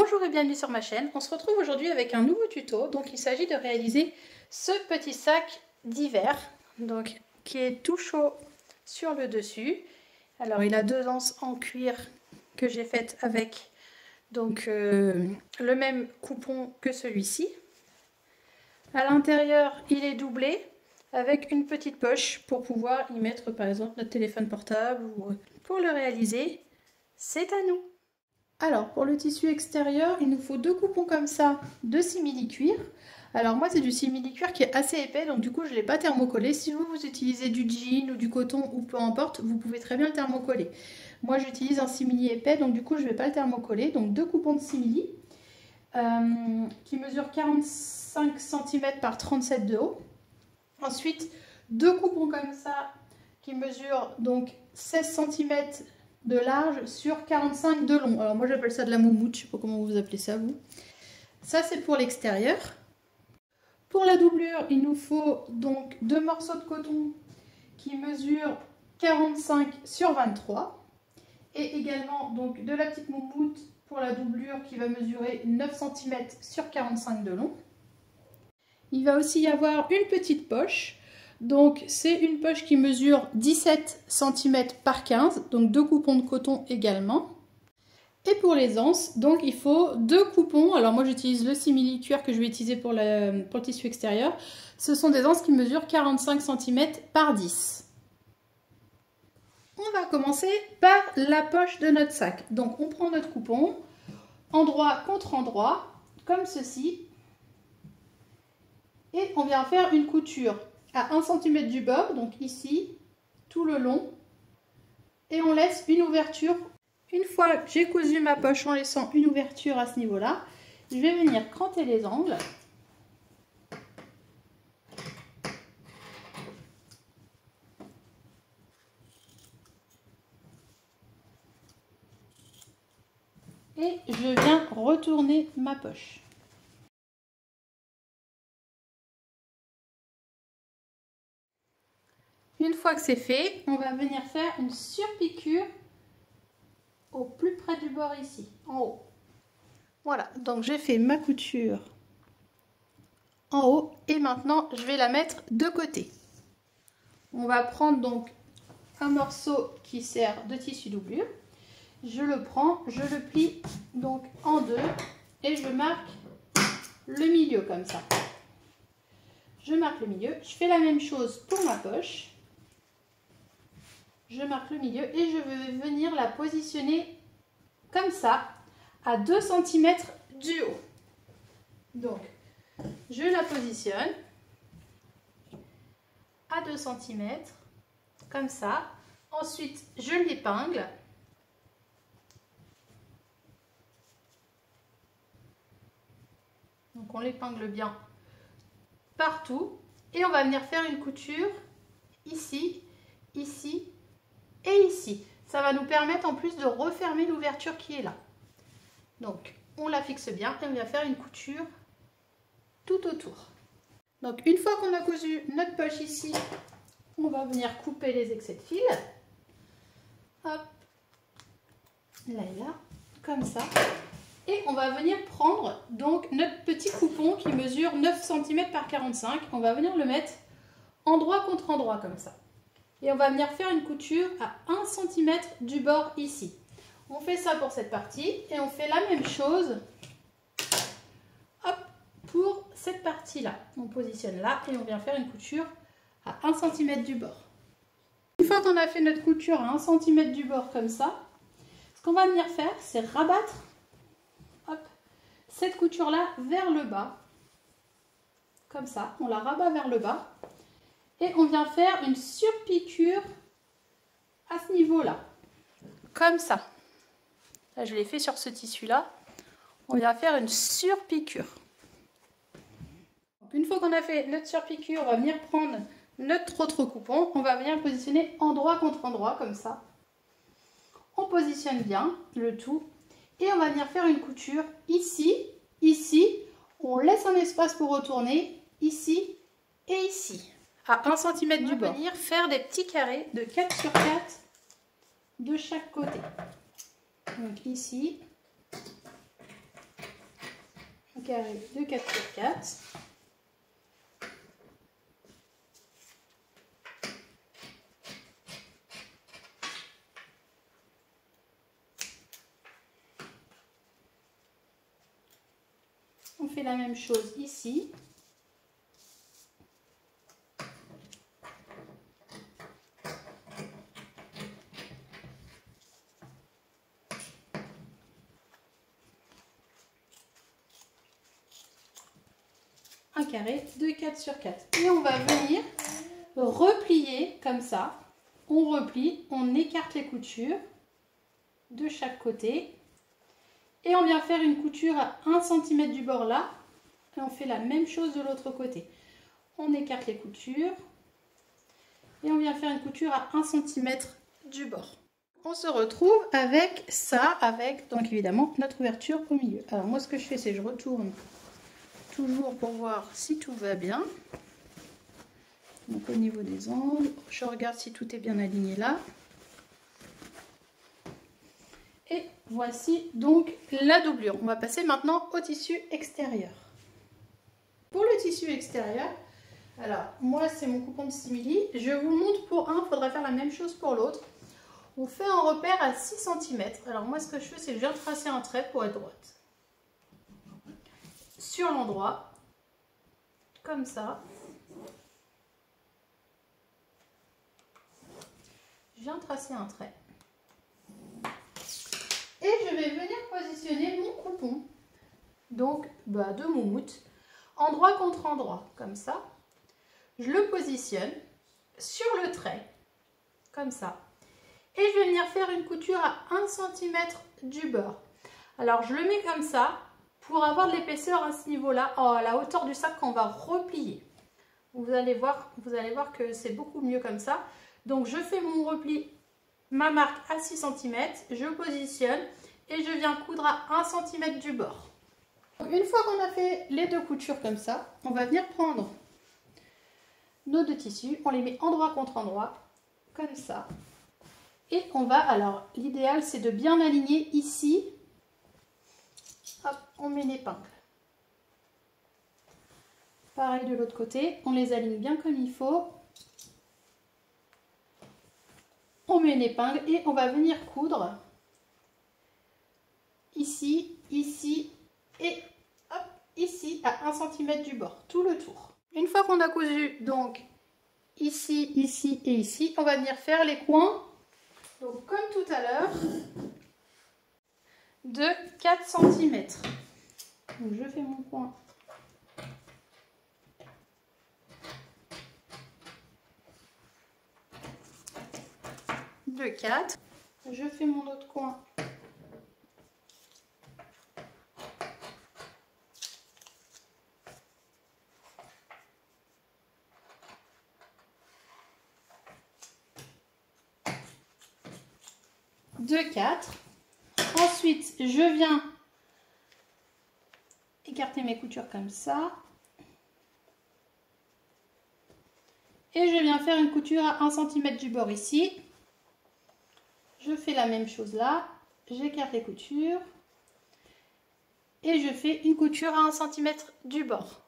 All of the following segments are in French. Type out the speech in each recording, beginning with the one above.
Bonjour et bienvenue sur ma chaîne. On se retrouve aujourd'hui avec un nouveau tuto. Donc il s'agit de réaliser ce petit sac d'hiver, donc qui est tout chaud sur le dessus. Alors il a deux anses en cuir que j'ai faites avec donc le même coupon que celui-ci. À l'intérieur, il est doublé avec une petite poche pour pouvoir y mettre par exemple notre téléphone portable. Ou pour le réaliser, c'est à nous. Alors pour le tissu extérieur, il nous faut deux coupons comme ça de simili-cuir. Alors moi c'est du simili-cuir qui est assez épais, donc du coup je ne l'ai pas thermocollé. Si vous utilisez du jean ou du coton ou peu importe, vous pouvez très bien le thermocoller. Moi j'utilise un simili épais, donc du coup je ne vais pas le thermocoller. Donc deux coupons de simili qui mesurent 45 cm par 37 de haut. Ensuite deux coupons comme ça qui mesurent donc 16 cm de large sur 45 de long. Alors moi j'appelle ça de la moumoute, je sais pas comment vous appelez ça vous. Ça c'est pour l'extérieur. Pour la doublure, il nous faut donc deux morceaux de coton qui mesurent 45 sur 23 et également donc de la petite moumoute pour la doublure qui va mesurer 9 cm sur 45 de long. Il va aussi y avoir une petite poche. Donc c'est une poche qui mesure 17 cm par 15, donc deux coupons de coton également. Et pour les anses, donc il faut deux coupons. Alors moi j'utilise le simili-cuir que je vais utiliser pour le tissu extérieur. Ce sont des anses qui mesurent 45 cm par 10. On va commencer par la poche de notre sac. Donc on prend notre coupon, endroit contre endroit, comme ceci. Et on vient faire une couture à 1 cm du bord, donc ici, tout le long. Et on laisse une ouverture. Une fois que j'ai cousu ma poche en laissant une ouverture à ce niveau-là, je vais venir cranter les angles. Et je viens retourner ma poche. Une fois que c'est fait, on va venir faire une surpiqûre au plus près du bord ici, en haut. Voilà, donc j'ai fait ma couture en haut et maintenant je vais la mettre de côté. On va prendre donc un morceau qui sert de tissu doublure. Je le prends, je le plie donc en deux et je marque le milieu comme ça. Je marque le milieu, je fais la même chose pour ma poche. Je marque le milieu et je vais venir la positionner comme ça à 2 cm du haut. Donc, je la positionne à 2 cm comme ça. Ensuite, je l'épingle. Donc, on l'épingle bien partout. Et on va venir faire une couture ici, ici et ici. Ça va nous permettre en plus de refermer l'ouverture qui est là. Donc, on la fixe bien et on vient faire une couture tout autour. Donc, une fois qu'on a cousu notre poche ici, on va venir couper les excès de fil. Hop, là et là, comme ça. Et on va venir prendre donc notre petit coupon qui mesure 9 cm par 45. On va venir le mettre endroit contre endroit comme ça. Et on va venir faire une couture à 1 cm du bord ici. On fait ça pour cette partie et on fait la même chose hop, pour cette partie-là. On positionne là et on vient faire une couture à 1 cm du bord. Une fois qu'on a fait notre couture à 1 cm du bord comme ça, ce qu'on va venir faire, c'est rabattre hop, cette couture-là vers le bas. Comme ça, on la rabat vers le bas. Et on vient faire une surpiqûre à ce niveau-là. Comme ça. Là, je l'ai fait sur ce tissu-là. On vient faire une surpiqûre. Une fois qu'on a fait notre surpiqûre, on va venir prendre notre autre coupon. On va venir positionner endroit contre endroit, comme ça. On positionne bien le tout. Et on va venir faire une couture ici, ici. On laisse un espace pour retourner, ici et ici. À 1 cm du bord. On va venir faire des petits carrés de 4 sur 4 de chaque côté. Donc ici un carré de 4 sur 4. On fait la même chose ici. Un carré de 4 sur 4. Et on va venir replier comme ça. On replie, on écarte les coutures de chaque côté. Et on vient faire une couture à 1 cm du bord là. Et on fait la même chose de l'autre côté. On écarte les coutures. Et on vient faire une couture à 1 cm du bord. On se retrouve avec ça, avec donc évidemment notre ouverture au milieu. Alors moi ce que je fais c'est que je retourne toujours pour voir si tout va bien. Donc au niveau des angles, je regarde si tout est bien aligné là. Et voici donc la doublure. On va passer maintenant au tissu extérieur. Pour le tissu extérieur, alors moi c'est mon coupon de simili. Je vous montre pour un, il faudra faire la même chose pour l'autre. On fait un repère à 6 cm. Alors moi ce que je fais c'est que je viens tracer un trait pour être droite. Sur l'endroit, comme ça. Je viens tracer un trait. Et je vais venir positionner mon coupon, donc de moumoute, endroit contre endroit, comme ça. Je le positionne sur le trait, comme ça. Et je vais venir faire une couture à 1 cm du bord. Alors je le mets comme ça pour avoir de l'épaisseur à ce niveau-là, à la hauteur du sac qu'on va replier. Vous allez voir que c'est beaucoup mieux comme ça. Donc je fais mon repli, ma marque à 6 cm, je positionne et je viens coudre à 1 cm du bord. Une fois qu'on a fait les deux coutures comme ça, on va venir prendre nos deux tissus, on les met endroit contre endroit, comme ça. Et on va, alors l'idéal c'est de bien aligner ici. Hop, on met l'épingle. Pareil de l'autre côté, on les aligne bien comme il faut. On met une épingle et on va venir coudre ici, ici et hop, ici à 1 cm du bord, tout le tour. Une fois qu'on a cousu donc ici, ici et ici, on va venir faire les coins, donc comme tout à l'heure, de 4 cm. Donc je fais mon coin de 4, je fais mon autre coin de 4. Ensuite, je viens écarter mes coutures comme ça. Et je viens faire une couture à 1 cm du bord ici. Je fais la même chose là. J'écarte les coutures. Et je fais une couture à 1 cm du bord.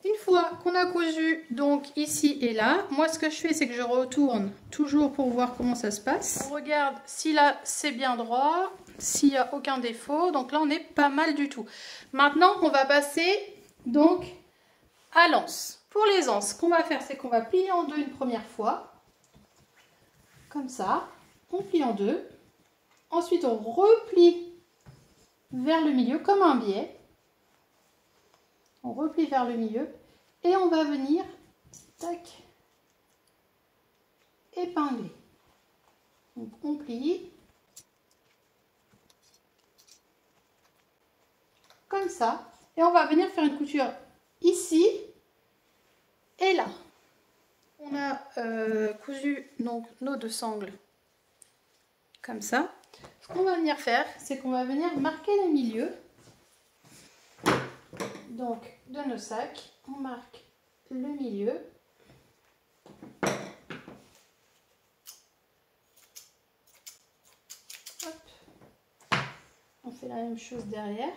Une fois qu'on a cousu donc ici et là, moi ce que je fais c'est que je retourne toujours pour voir comment ça se passe. On regarde si là c'est bien droit, s'il n'y a aucun défaut. Donc là on est pas mal du tout. Maintenant on va passer donc à l'anse. Pour les anses, ce qu'on va faire c'est qu'on va plier en deux une première fois. Comme ça, on plie en deux. Ensuite on replie vers le milieu comme un biais. On replie vers le milieu et on va venir tac, épingler. Donc on plie comme ça et on va venir faire une couture ici et là. On a cousu donc nos deux sangles comme ça. Ce qu'on va venir faire, c'est qu'on va venir marquer le milieu. Donc, de nos sacs, on marque le milieu. Hop. On fait la même chose derrière.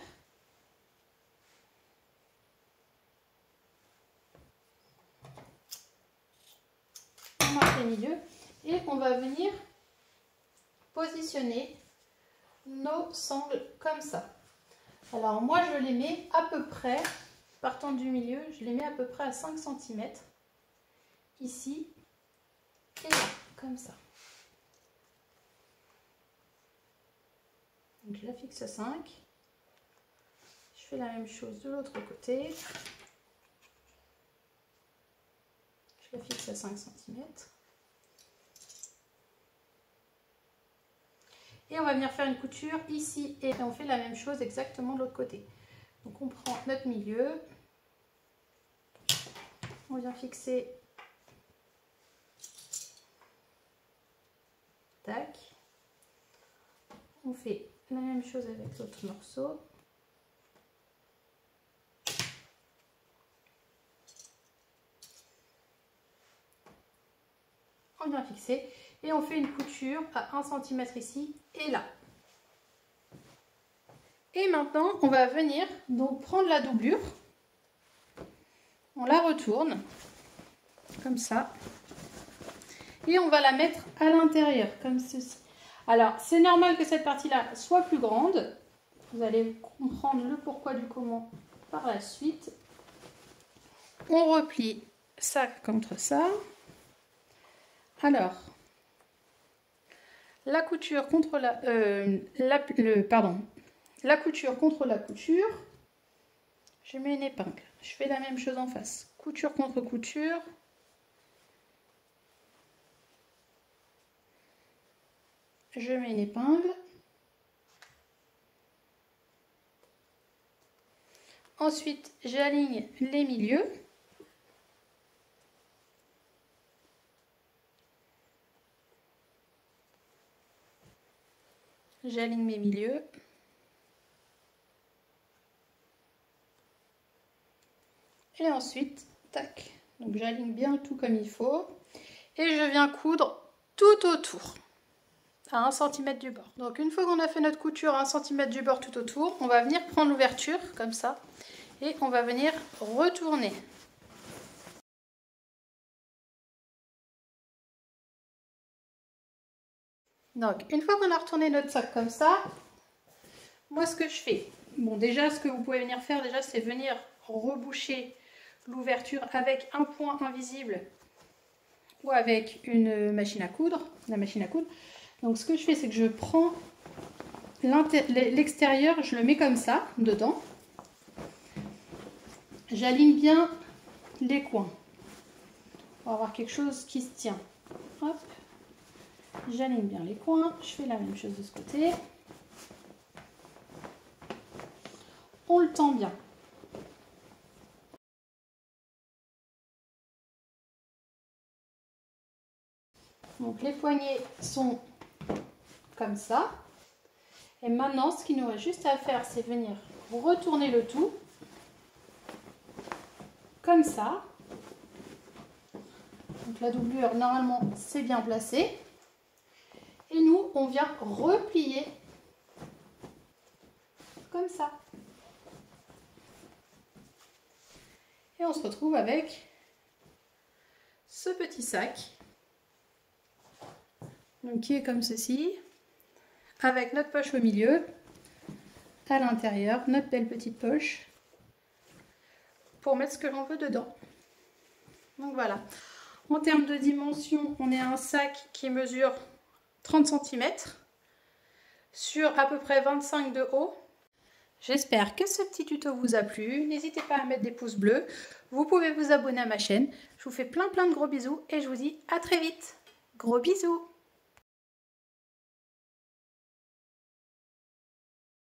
les milieux et on va venir positionner nos sangles comme ça. Alors moi je les mets à peu près, partant du milieu, je les mets à peu près à 5 cm, ici et là, comme ça. Donc je la fixe à 5. Je fais la même chose de l'autre côté. Je la fixe à 5 cm. Et on va venir faire une couture ici et on fait la même chose exactement de l'autre côté. Donc on prend notre milieu, on vient fixer, tac, on fait la même chose avec l'autre morceau. On vient fixer et on fait une couture à 1 cm ici et là. Et maintenant, on va venir donc prendre la doublure, on la retourne comme ça et on va la mettre à l'intérieur comme ceci. Alors, c'est normal que cette partie-là soit plus grande. Vous allez comprendre le pourquoi du comment par la suite. On replie ça contre ça. Alors, la couture contre la couture contre la couture. Je mets une épingle. Je fais la même chose en face. Couture contre couture. Je mets une épingle. Ensuite, j'aligne les milieux. J'aligne mes milieux. Et ensuite, tac. Donc j'aligne bien tout comme il faut. Et je viens coudre tout autour, à 1 cm du bord. Donc une fois qu'on a fait notre couture à 1 cm du bord tout autour, on va venir prendre l'ouverture comme ça. Et on va venir retourner. Donc une fois qu'on a retourné notre sac comme ça, moi ce que je fais, bon déjà ce que vous pouvez venir faire déjà c'est venir reboucher l'ouverture avec un point invisible ou avec une machine à coudre, la machine à coudre. Donc ce que je fais c'est que je prends l'extérieur, je le mets comme ça dedans. J'aligne bien les coins pour avoir quelque chose qui se tient. Hop. J'aligne bien les coins, je fais la même chose de ce côté. On le tend bien. Donc les poignets sont comme ça. Et maintenant, ce qu'il nous reste juste à faire, c'est venir retourner le tout. Comme ça. Donc la doublure, normalement, c'est bien placé. Et nous, on vient replier comme ça. Et on se retrouve avec ce petit sac. Donc, qui est comme ceci. Avec notre poche au milieu. À l'intérieur, notre belle petite poche. Pour mettre ce que l'on veut dedans. Donc voilà. En termes de dimension, on est à un sac qui mesure 30 cm sur à peu près 25 de haut. J'espère que ce petit tuto vous a plu. N'hésitez pas à mettre des pouces bleus. Vous pouvez vous abonner à ma chaîne. Je vous fais plein de gros bisous et je vous dis à très vite. Gros bisous!